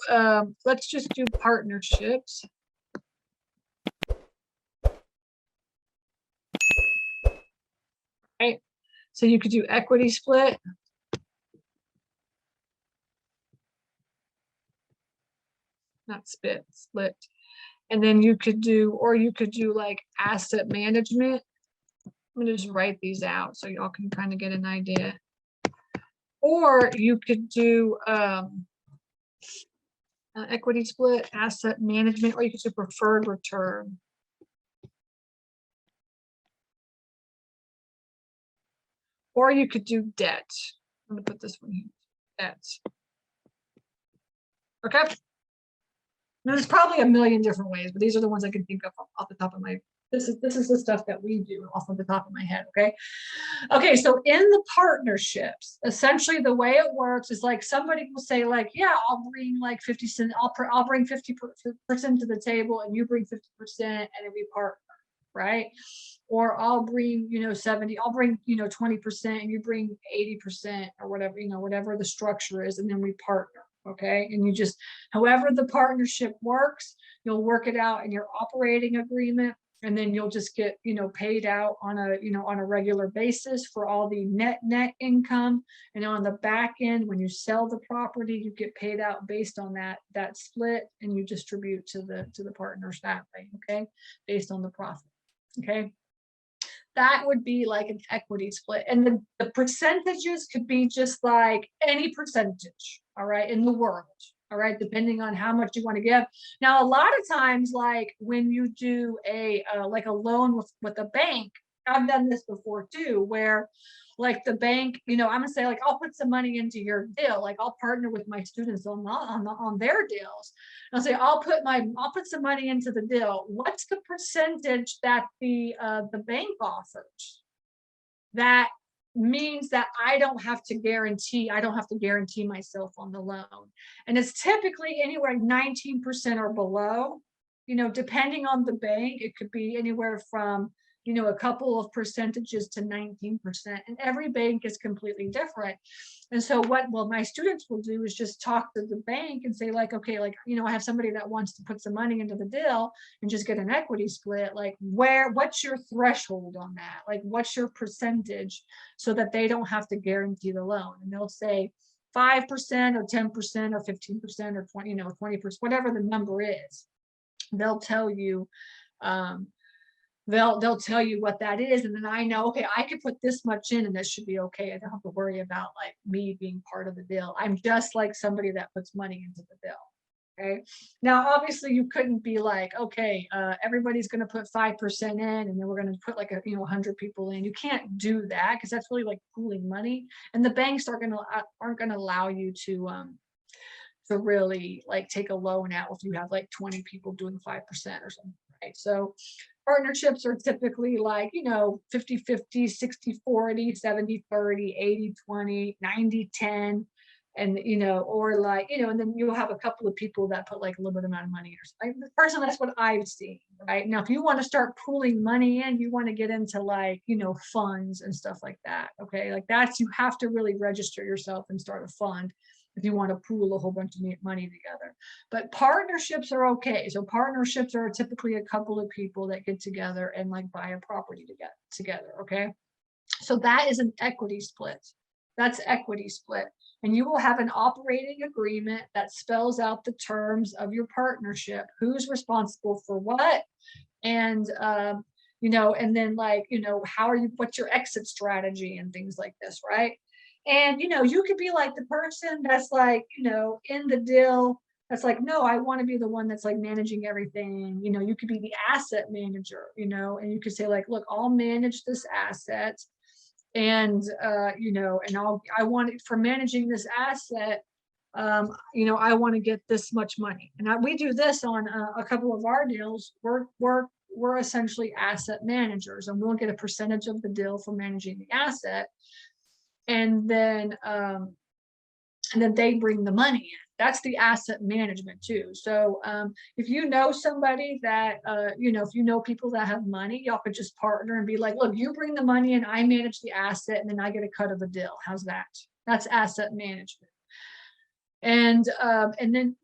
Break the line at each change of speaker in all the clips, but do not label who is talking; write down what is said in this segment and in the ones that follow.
now, let's just do partnerships. Right. So you could do equity split. Not split. And then you could do, or you could do like asset management. I'm gonna just write these out so y'all can kind of get an idea. Or you could do equity split, asset management, or you could do preferred return. Or you could do debt. I'm gonna put this one here, debt. Okay. There's probably a million different ways, but these are the ones I can think of off the top of my, this is the stuff that we do off of the top of my head. Okay, so in the partnerships, essentially the way it works is like somebody will say like, yeah, I'll bring like 50 cents, I'll bring 50% to the table and you bring 50% and then we partner, right? Or I'll bring, 70, I'll bring, 20% and you bring 80% or whatever, whatever the structure is, and then we partner. Okay, and you just, however the partnership works, you'll work it out in your operating agreement, and then you'll just get, paid out on a, on a regular basis for all the net income. And on the back end, when you sell the property, you get paid out based on that split, and you distribute to the partners that way. Okay, based on the profit. Okay. That would be like an equity split. And the percentages could be just like any percentage, all right, in the world, all right, depending on how much you want to give. Now, a lot of times, like when you do a like a loan with a bank, I've done this before too, where like the bank, I'm gonna say like, I'll put some money into your deal. Like I'll partner with my students on their deals. I'll say, I'll put some money into the deal. What's the percentage that the bank offers? That means that I don't have to guarantee myself on the loan. And it's typically anywhere 19% or below, depending on the bank. It could be anywhere from, a couple of percentages to 19%. And every bank is completely different. And so what my students will do is just talk to the bank and say like, okay, like, I have somebody that wants to put some money into the deal and just get an equity split. Like what's your threshold on that? Like, what's your percentage, so that they don't have to guarantee the loan? And they'll say 5% or 10% or 15% or 20%, whatever the number is. They'll tell you, they'll tell you what that is, and then I know, okay, I could put this much in and this should be okay. I don't have to worry about like me being part of the deal. I'm just like somebody that puts money into the deal. Okay, now obviously you couldn't be like, okay, everybody's going to put 5% in and then we're going to put like 100 people in. You can't do that, because that's really like pooling money, and the banks aren't going to allow you to really like take a loan out if you have like 20 people doing 5% or something, right? So partnerships are typically like, 50-50, 60-40, 70-30, 80-20, 90-10. And, or like, and then you'll have a couple of people that put like a little bit amount of money or something. Personally, that's what I've seen, right? Now, if you want to start pooling money in, you want to get into like, funds and stuff like that. Okay. Like you have to really register yourself and start a fund if you want to pool a whole bunch of money together. But partnerships are okay. So partnerships are typically a couple of people that get together and like buy a property together. Okay. So that is an equity split. That's equity split. And you will have an operating agreement that spells out the terms of your partnership, who's responsible for what, and and then like, what's your exit strategy and things like this, right? And you could be like the person that's like, in the deal, that's like, no, I want to be the one that's like managing everything. You could be the asset manager, and you could say like, look, I'll manage this asset, and and I want it for managing this asset. I want to get this much money, and we do this on a couple of our deals. We're essentially asset managers, and we'll get a percentage of the deal for managing the asset. And then they bring the money in. That's the asset management too. So if you know somebody that, if you know people that have money, y'all could just partner and be like, look, you bring the money in, I manage the asset, and then I get a cut of the deal. How's that? That's asset management. And then,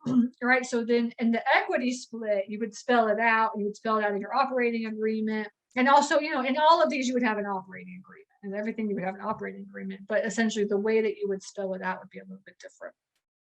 right, so then in the equity split, you would spell it out. You would spell it out in your operating agreement. And also, in all of these, you would have an operating agreement, and everything you would have an operating agreement. But essentially, the way that you would spell it out would be a little bit different.